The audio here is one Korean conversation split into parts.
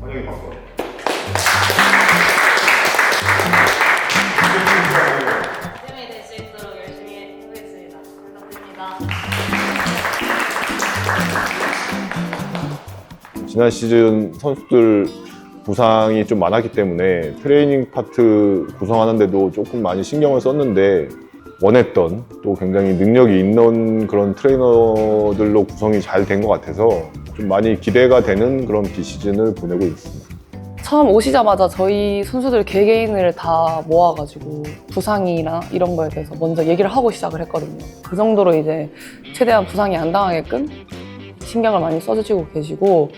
환영의 박수. 팀이 될 수 있도록 열심히 해보겠습니다. 부탁드립니다. 지난 시즌 선수들 부상이 좀 많았기 때문에 트레이닝 파트 구성하는데도 조금 많이 신경을 썼는데 원했던 또 굉장히 능력이 있는 그런 트레이너들로 구성이 잘 된 것 같아서 좀 많이 기대가 되는 그런 비시즌을 보내고 있습니다. 처음 오시자마자 저희 선수들 개개인을 다 모아가지고 부상이나 이런 거에 대해서 먼저 얘기를 하고 시작을 했거든요. 그 정도로 이제 최대한 부상이 안 당하게끔 신경을 많이 써주시고 계시고,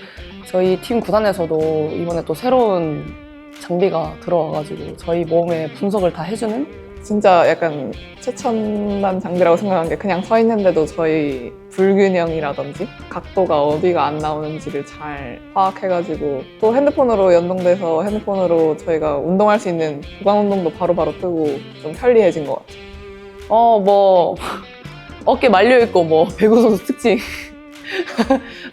저희 팀 구단에서도 이번에 또 새로운 장비가 들어와가지고 저희 몸의 분석을 다 해주는, 진짜 약간 최첨단 장비라고 생각한 게 그냥 서 있는데도 저희 불균형이라든지 각도가 어디가 안 나오는지를 잘 파악해가지고, 또 핸드폰으로 연동돼서 핸드폰으로 저희가 운동할 수 있는 구강 운동도 바로바로 뜨고 좀 편리해진 것 같아요. 뭐 어깨 말려있고 뭐 배구 선수 특징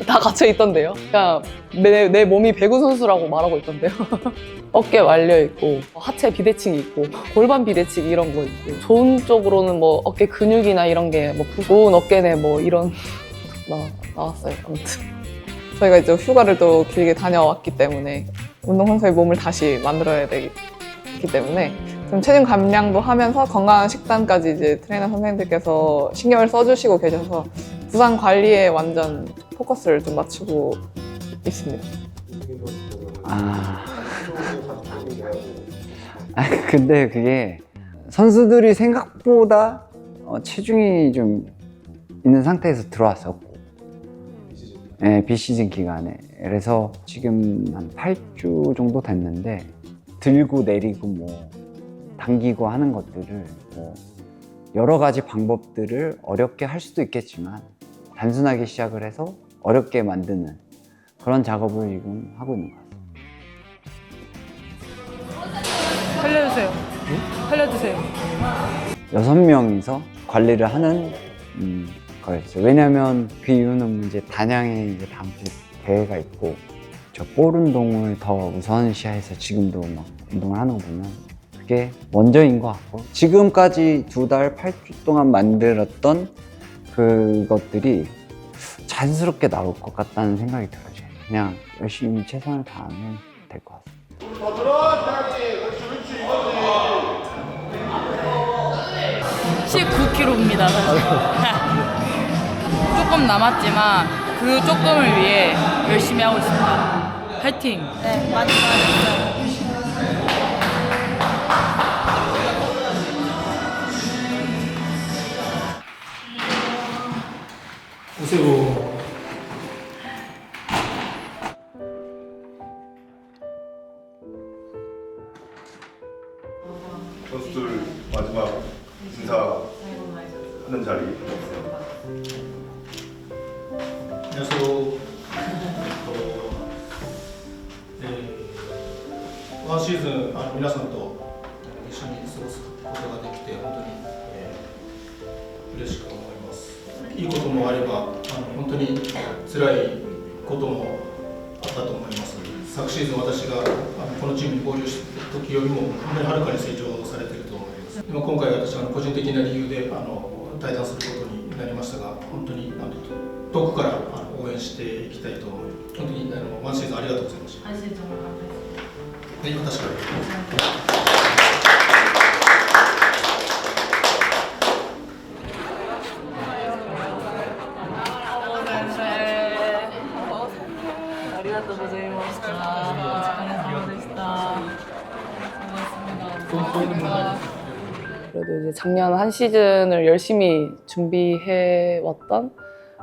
다 갇혀 있던데요. 그냥 내 몸이 배구 선수라고 말하고 있던데요. 어깨 말려있고 하체 비대칭이 있고 골반 비대칭 이런 거 있고, 좋은 쪽으로는 뭐 어깨 근육이나 이런 게 뭐 좋은 어깨네 뭐 이런 나왔어요. 아무튼 저희가 이제 휴가를 또 길게 다녀왔기 때문에 운동선수의 몸을 다시 만들어야 되기 때문에 좀 체중 감량도 하면서 건강한 식단까지 이제 트레이너 선생님들께서 신경을 써주시고 계셔서 부상 관리에 완전 포커스를 좀 맞추고 있습니다. 근데 그게 선수들이 생각보다 체중이 좀 있는 상태에서 들어왔었고, 네, 비시즌 기간에. 그래서 지금 한 8주 정도 됐는데 들고 내리고 뭐 당기고 하는 것들을 뭐 여러 가지 방법들을 어렵게 할 수도 있겠지만 단순하게 시작을 해서 어렵게 만드는 그런 작업을 지금 하고 있는 것 같습니다. 살려주세요. 살려주세요. 6명이서 관리를 하는 거였어요. 왜냐면 그 이유는 이제 단양에 이제 다음 주에 대회가 있고, 저 볼 운동을 더 우선시해서 지금도 막 운동을 하는 거 보면 그게 먼저인 것 같고, 지금까지 2달 8주 동안 만들었던 그것들이 자연스럽게 나올 것 같다는 생각이 들어요. 그냥 열심히 최선을 다하면 될 것 같습니다. 19kg입니다. 조금 남았지만 그 조금을 위해 열심히 하고 있습니다. 파이팅! 네, 많이 도와주세요. 오세요. 선수들 마지막 인사하는 자리. 안녕하세요. ワンシーズン皆さんと一緒に過ごすことができて本当に嬉しく思います。いいこともあれば本当に辛いこともあったと思います。昨シーズン私がこのチームに合流した時よりも本当にはるかに成長されていると思います。今回私個人的な理由で退団することになりましたが、本当に遠くから応援していきたいと思います。本当にワンシーズンありがとうございました。はい、私から。ありがとうございました。お疲れ様でした。고맙습니다. 그래도 이제 작년 한 시즌을 열심히 준비해 왔던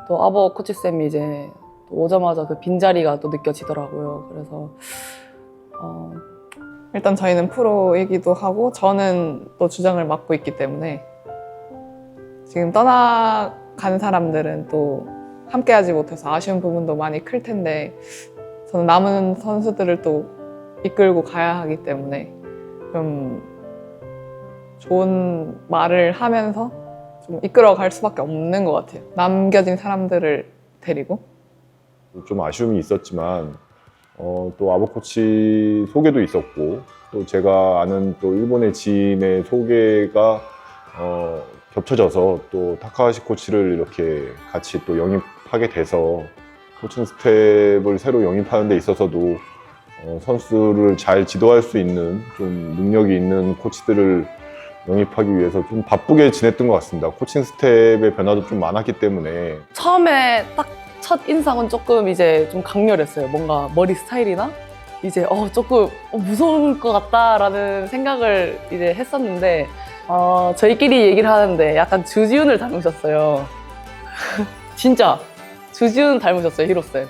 또 아버 코치쌤이 이제 또 오자마자 그 빈자리가 또 느껴지더라고요. 그래서 일단 저희는 프로이기도 하고 저는 또 주장을 맡고 있기 때문에 지금 떠나간 사람들은 또 함께하지 못해서 아쉬운 부분도 많이 클 텐데, 저는 남은 선수들을 또 이끌고 가야 하기 때문에 좀 좋은 말을 하면서 좀 이끌어갈 수밖에 없는 것 같아요. 남겨진 사람들을 데리고. 좀 아쉬움이 있었지만 또 아보 코치 소개도 있었고 또 제가 아는 또 일본의 지인의 소개가 겹쳐져서 또 타카하시 코치를 이렇게 같이 또 영입하게 돼서 코칭 스텝을 새로 영입하는 데 있어서도 선수를 잘 지도할 수 있는 좀 능력이 있는 코치들을 영입하기 위해서 좀 바쁘게 지냈던 것 같습니다. 코칭 스텝의 변화도 좀 많았기 때문에 처음에 딱 첫 인상은 조금 이제 좀 강렬했어요. 뭔가 머리 스타일이나 이제 조금 무서울 것 같다라는 생각을 이제 했었는데 저희끼리 얘기를 하는데 약간 주지훈을 닮으셨어요. 진짜 주지훈 닮으셨어요, 히로쌤.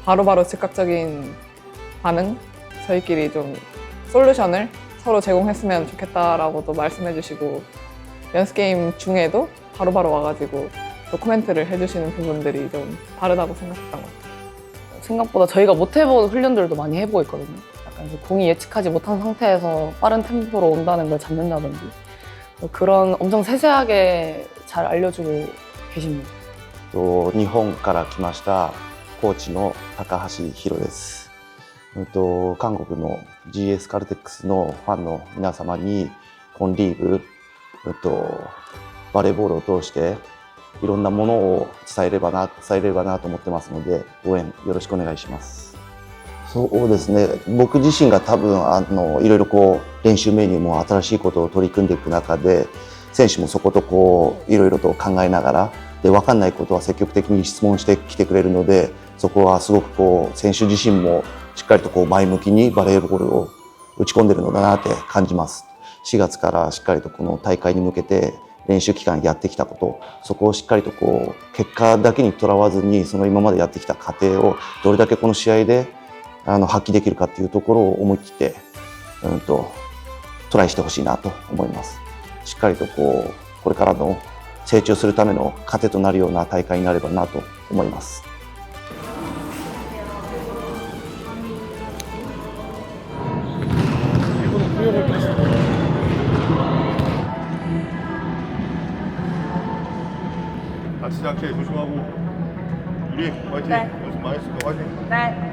바로바로 즉각적인 반응, 저희끼리 좀 솔루션을 서로 제공했으면 좋겠다라고도 말씀해 주시고 연습 게임 중에도 바로바로 와가지고 또 코멘트를 해주시는 부분들이 좀 다르다고 생각했던 것 같아요. 생각보다 저희가 못 해본 훈련들도 많이 해보고 있거든요. 약간 이제 공이 예측하지 못한 상태에서 빠른 템포로 온다는 걸 잡는다든지 그런 엄청 세세하게 잘 알려주고 계십니다. 日本から来ましたコーチの高橋宏です。韓国の GS カルテックスのファンの皆様に今リーグバレーボールを通していろんなものを伝えればなと思ってますので応援よろしくお願いします。そうですね、僕自身が多分いろいろ練習メニューも新しいことを取り組んでいく中で選手もそこといろいろと考えながらで分かんないことは積極的に質問してきてくれるのでそこはすごく選手自身もしっかりと前向きにバレーボールを打ち込んでるのだなって感じます。4月からしっかりとこの大会に向けて練習期間やってきたこと、そこをしっかりと結果だけにとらわずにその今までやってきた過程をどれだけこの試合で発揮できるかっていうところを思い切ってトライしてほしいなと思います。しっかりとこれからの成長するための糧となるような大会になればなと思います。다치지 않게 조심하고 우리 화이팅! 네. 연습 많이 했으니까 화이팅! 네.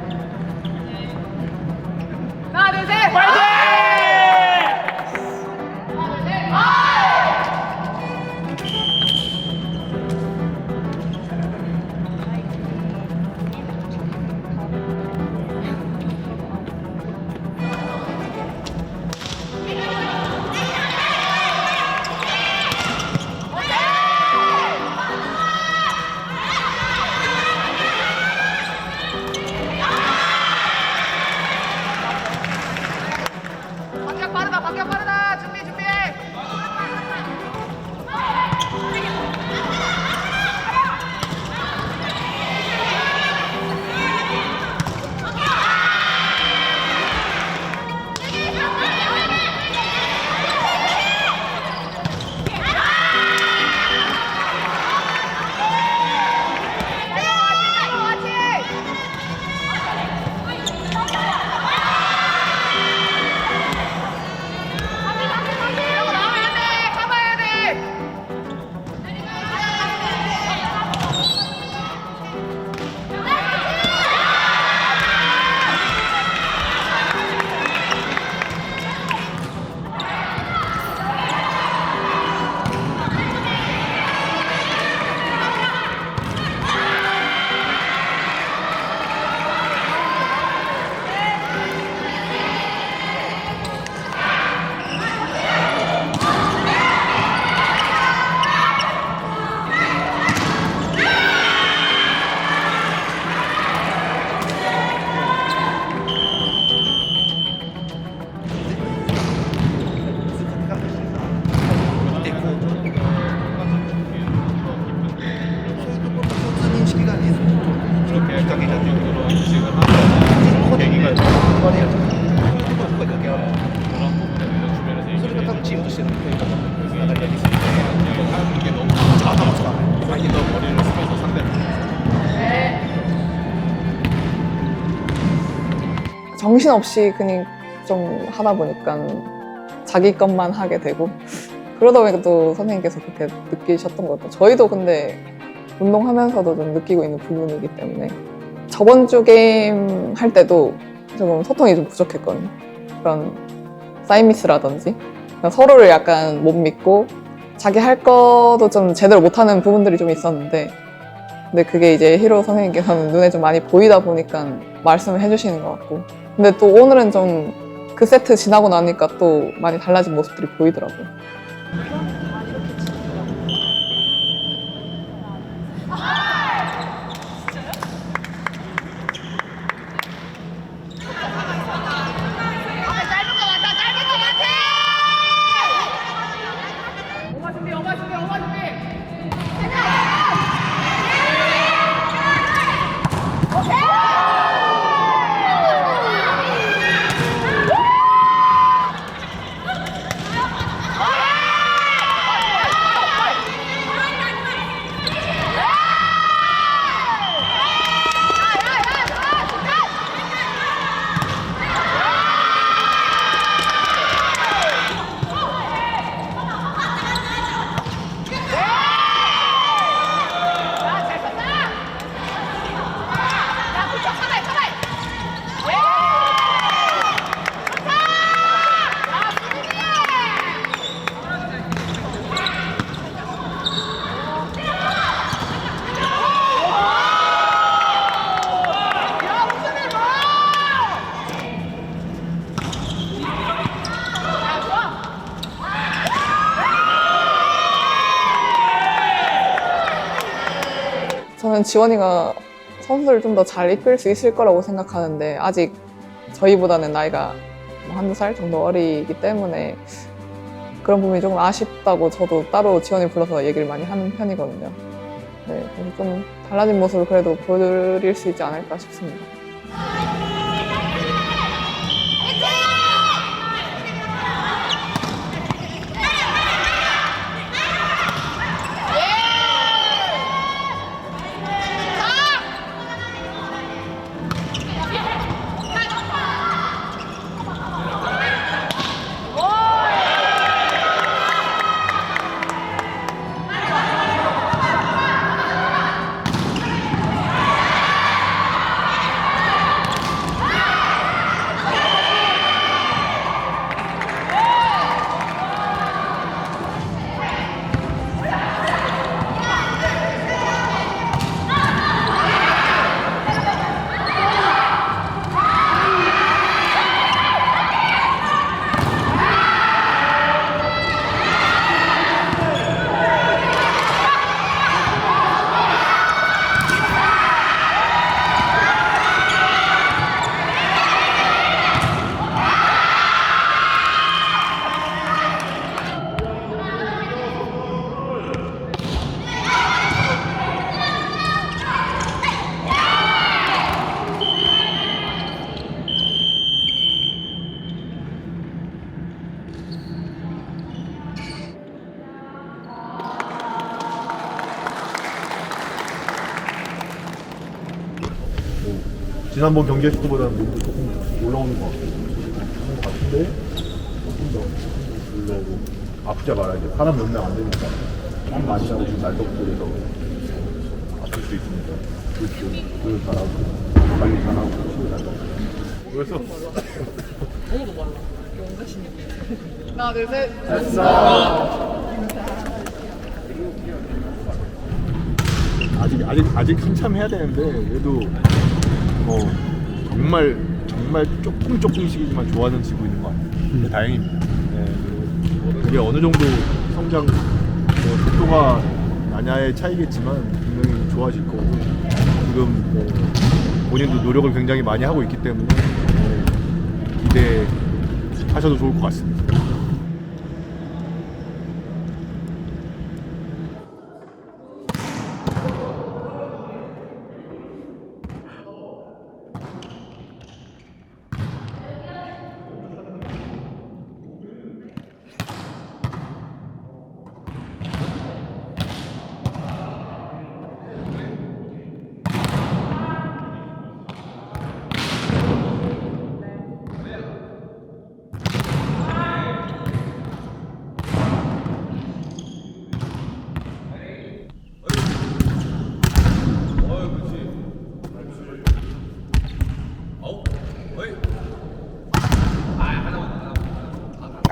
정신없이 그냥 좀 하다 보니까 자기 것만 하게 되고 그러다 보니까 또 선생님께서 그렇게 느끼셨던 것 같아요. 저희도 근데 운동하면서도 좀 느끼고 있는 부분이기 때문에 저번 주 게임 할 때도 조금 소통이 좀 부족했거든요. 그런 사인미스라든지 서로를 약간 못 믿고 자기 할 거도 좀 제대로 못하는 부분들이 좀 있었는데 근데 그게 이제 히로 선생님께서는 눈에 좀 많이 보이다 보니까 말씀을 해주시는 것 같고 근데 또 오늘은 좀 그 세트 지나고 나니까 또 많이 달라진 모습들이 보이더라고요. 저는 지원이가 선수를 좀 더 잘 이끌 수 있을 거라고 생각하는데 아직 저희보다는 나이가 한두 살 정도 어리기 때문에 그런 부분이 조금 아쉽다고 저도 따로 지원이 불러서 얘기를 많이 하는 편이거든요. 네, 그래서 좀 달라진 모습을 그래도 보여드릴 수 있지 않을까 싶습니다. 지난번 경기했을 때보다는 몸도 조금 올라오는 것 같은데 조금 더 올라오고 아프자 말아야죠. 사람 몇 명 안 되니까 땀 많이 나고 지금 날떡거려서 아플 수 있으니까 그걸 잘하고 관리 잘하고 치료 잘하고 그래서 하나 둘 셋. 아직 한참 해야 되는데 그래도 정말 조금씩이지만 좋아지고 있는 것 같아요. 다행입니다. 네, 그게 어느 정도 성장 속도가 나냐의 차이겠지만 분명히 좋아질 거고 지금 본인도 노력을 굉장히 많이 하고 있기 때문에 기대하셔도 좋을 것 같습니다.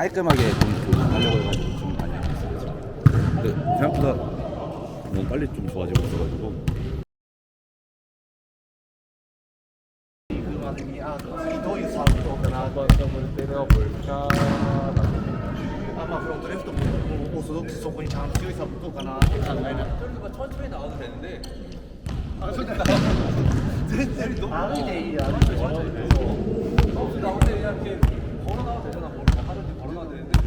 깔끔하게 좀 하려고 해가지고 좀 많이 했었죠. 근데 생각보다 너무 빨리 좀 좋아지고 있어가지고. どういうサーブかなと思ってね、まあフロントレフトもオーソドックスそこにちゃんと強いサーブどうかなって考えながら。천천히 나와도 되는데.歩いていいや。나올 때 그냥 이렇게 걸어 나와도 되잖아. 뭘 하든지 걸어 나와도 되는데.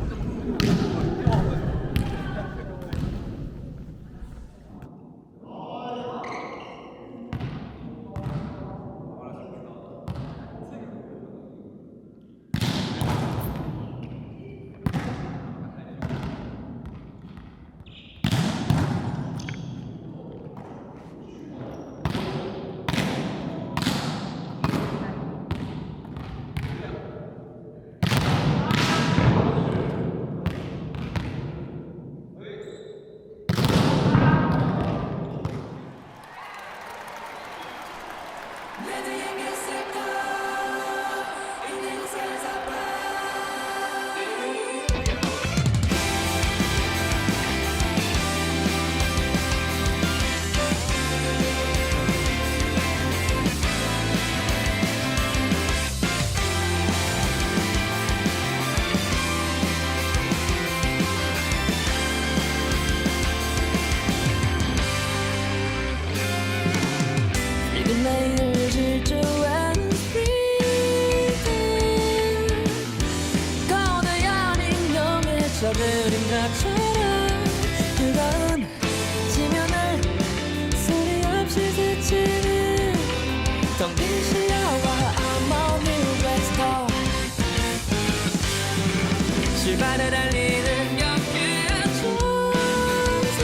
그림자처럼 뜨거운 지면을 소리 없이 스치는 텅빈 시야와 I'm on new west 출발을 알리는 역주행 총선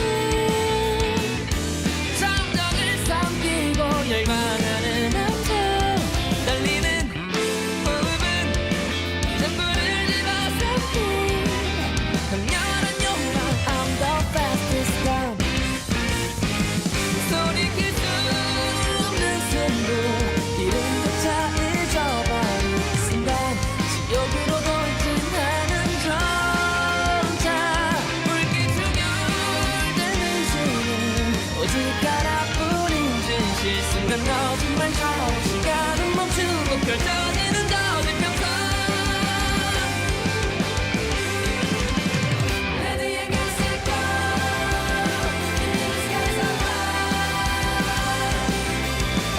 정적을 삼키고 열광하는 남자 떨리는 호흡은 전부를 집어삼킨 강렬한 욕망 I'm the fastest one 소리킬 수 없는 승부 이름조차 잊어버린 순간 지옥으로 돌진하는 정차 불빛 중열되는 수는 오직 하나뿐인 진실 순간 거짓말처럼 시간은 멈추고 펼쳐지는 거짓평선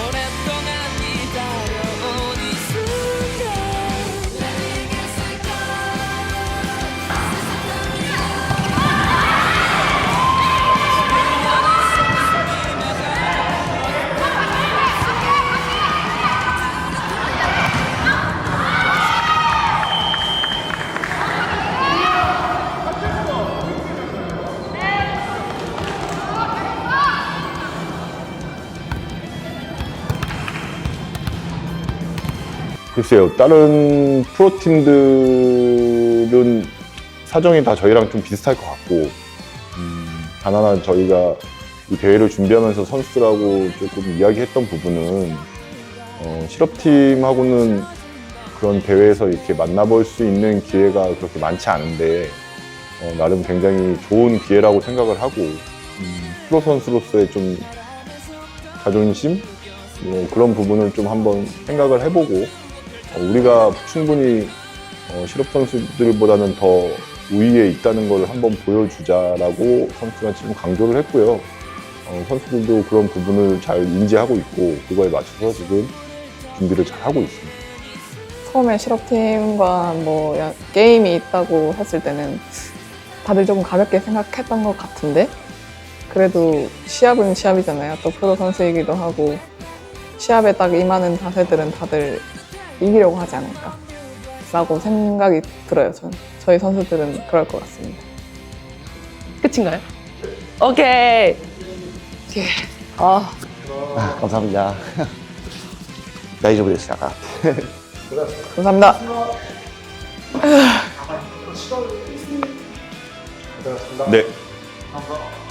오랫동안 기다려온 이 순간 글쎄요, 다른 프로팀들은 사정이 다 저희랑 좀 비슷할 것 같고, 단 하나 저희가 이 대회를 준비하면서 선수들하고 조금 이야기했던 부분은, 실업팀하고는 그런 대회에서 이렇게 만나볼 수 있는 기회가 그렇게 많지 않은데, 나름 굉장히 좋은 기회라고 생각을 하고, 프로 선수로서의 좀 자존심? 그런 부분을 좀 한번 생각을 해보고, 우리가 충분히 실업 선수들보다는 더 우위에 있다는 걸 한번 보여주자라고 선수가 지금 강조를 했고요. 선수들도 그런 부분을 잘 인지하고 있고 그거에 맞춰서 지금 준비를 잘 하고 있습니다. 처음에 실업팀과 뭐 게임이 있다고 했을 때는 다들 조금 가볍게 생각했던 것 같은데 그래도 시합은 시합이잖아요. 또 프로 선수이기도 하고 시합에 딱 임하는 자세들은 다들 이기려고 하지 않을까 라고 생각이 들어요. 저희 선수들은 그럴 것 같습니다. 끝인가요? 오케이. 예. 아, 감사합니다. 大丈夫でしたか 감사합니다. 네. 감사합니다.